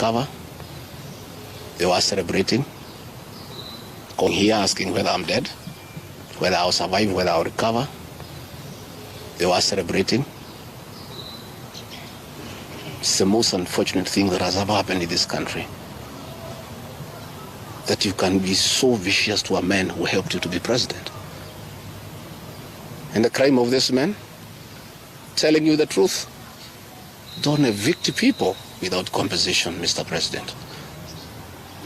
recover. They were celebrating. Come here asking whether I'm dead, whether I'll survive, whether I'll recover. They were celebrating. It's the most unfortunate thing that has ever happened in this country. That you can be so vicious to a man who helped you to be president. And the crime of this man, telling you the truth. Don't evict people without compensation, Mr. President.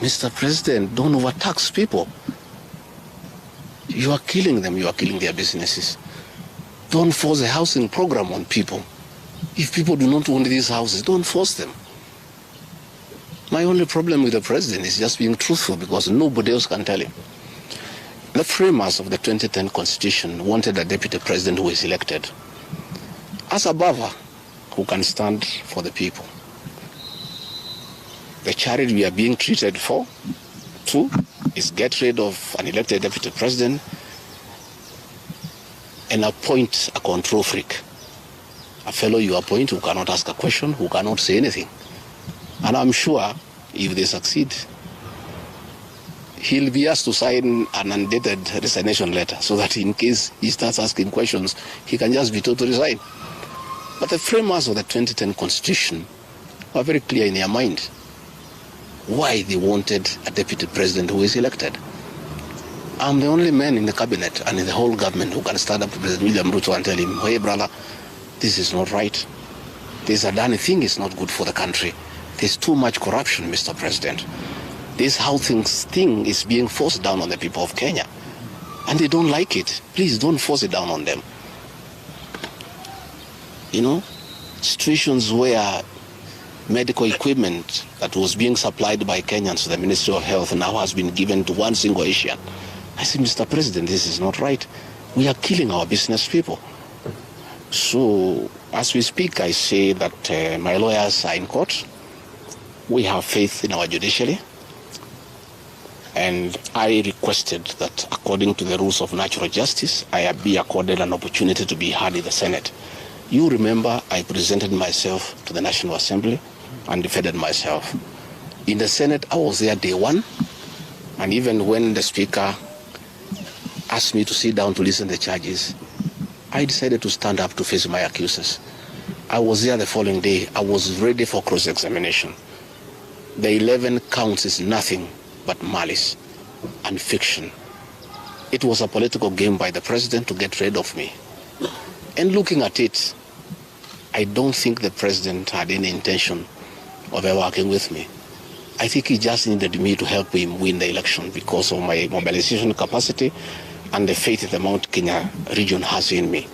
Mr. President, don't overtax people. You are killing them, you are killing their businesses. Don't force a housing program on people. If people do not want these houses, don't force them. My only problem with the president is just being truthful, because nobody else can tell him. The framers of the 2010 Constitution wanted a deputy president who is elected as a buffer who can stand for the people. The charity we are being treated for, too, is get rid of an elected deputy president and appoint a control freak. A fellow you appoint who cannot ask a question, who cannot say anything. And I'm sure if they succeed, he'll be asked to sign an undated resignation letter so that in case he starts asking questions, he can just be told to resign. But the framers of the 2010 Constitution were very clear in their mind why they wanted a deputy president who is elected. I'm the only man in the cabinet and in the whole government who can stand up to President William Ruto and tell him, hey brother, this is not right. This Adani thing is not good for the country. There's too much corruption, Mr. President. This housing thing is being forced down on the people of Kenya. And they don't like it. Please don't force it down on them. You know, situations where medical equipment that was being supplied by Kenyans to the Ministry of Health now has been given to one single Asian. I say, Mr. President, this is not right. We are killing our business people. So, as we speak, I say that my lawyers are in court. We have faith in our judiciary. And I requested that, according to the rules of natural justice, I be accorded an opportunity to be heard in the Senate. You remember I presented myself to the National Assembly and defended myself. In the Senate, I was there day one, and even when the Speaker asked me to sit down to listen to the charges, I decided to stand up to face my accusers. I was there the following day. I was ready for cross-examination. The 11 counts is nothing but malice and fiction. It was a political game by the president to get rid of me. And looking at it, I don't think the president had any intention of ever working with me. I think he just needed me to help him win the election because of my mobilization capacity and the faith the Mount Kenya region has in me.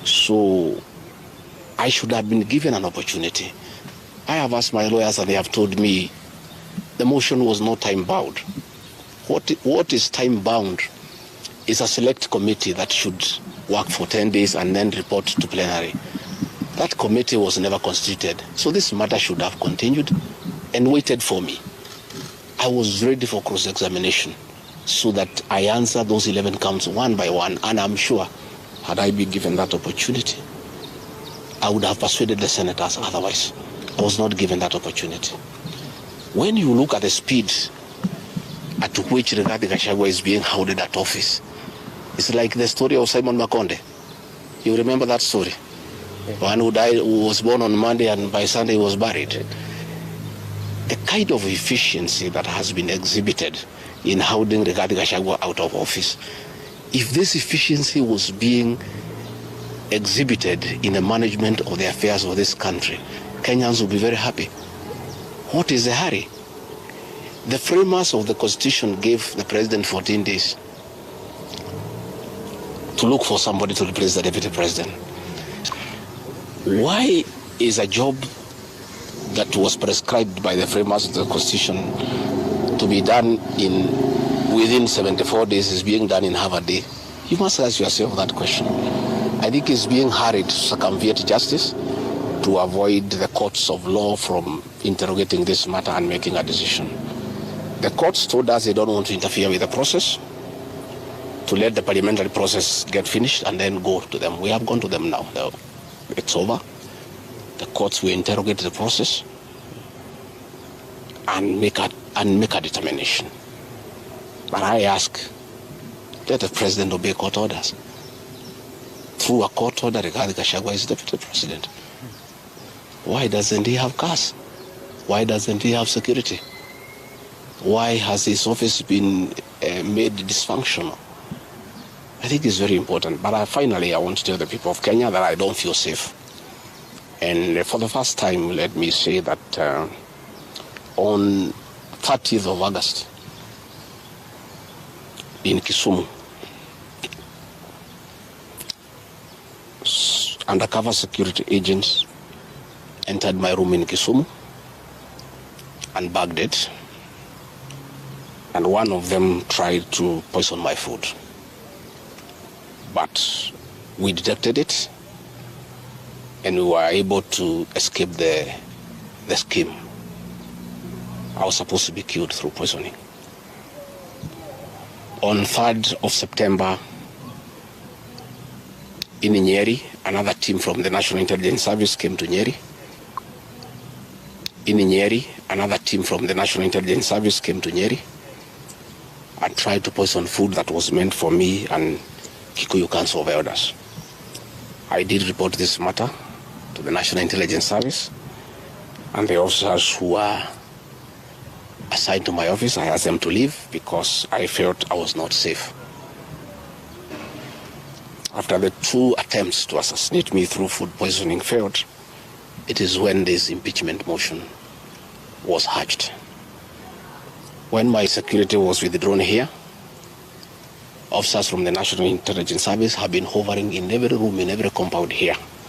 So I should have been given an opportunity. I have asked my lawyers and they have told me the motion was not time-bound. What is time-bound is a select committee that should work for 10 days and then report to plenary. That committee was never constituted, so this matter should have continued and waited for me. I was ready for cross-examination so that I answer those 11 counts one by one, and I'm sure had I been given that opportunity, I would have persuaded the senators otherwise. I was not given that opportunity. When you look at the speed at which Rigathi Gachagua is being hounded at office, it's like the story of Simon Makonde. You remember that story? One who died, who was born on Monday and by Sunday he was buried. The kind of efficiency that has been exhibited in hounding Rigathi Gachagua out of office, if this efficiency was being exhibited in the management of the affairs of this country, Kenyans would be very happy. What is the hurry? The framers of the Constitution gave the president 14 days to look for somebody to replace the deputy president. Why is a job that was prescribed by the framers of the Constitution to be done within 74 days is being done in half a day? You must ask yourself that question. I think it's being hurried to circumvent justice, to avoid the courts of law from interrogating this matter and making a decision. The courts told us they don't want to interfere with the process, to let the parliamentary process get finished and then go to them. We have gone to them now. It's over. The courts will interrogate the process. and make a determination. But I ask, let the president obey court orders. Through a court order, Rigathi Gachagua is deputy president. Why doesn't he have cars? Why doesn't he have security? Why has his office been made dysfunctional? I think it's very important. But finally, I want to tell the people of Kenya that I don't feel safe. And for the first time, let me say that on 30th of August in Kisumu, undercover security agents entered my room in Kisumu and bagged it. And one of them tried to poison my food. But we detected it and we were able to escape the scheme. I was supposed to be killed through poisoning. On 3rd of September, in Nyeri, another team from the National Intelligence Service came to Nyeri. In Nyeri, another team from the National Intelligence Service came to Nyeri and tried to poison food that was meant for me and Kikuyu Council of Elders. I did report this matter to the National Intelligence Service, and the officers who were assigned to my office, I asked them to leave because I felt I was not safe. After the 2 attempts to assassinate me through food poisoning failed, it is when this impeachment motion was hatched. When my security was withdrawn here, officers from the National Intelligence Service have been hovering in every room, in every compound here.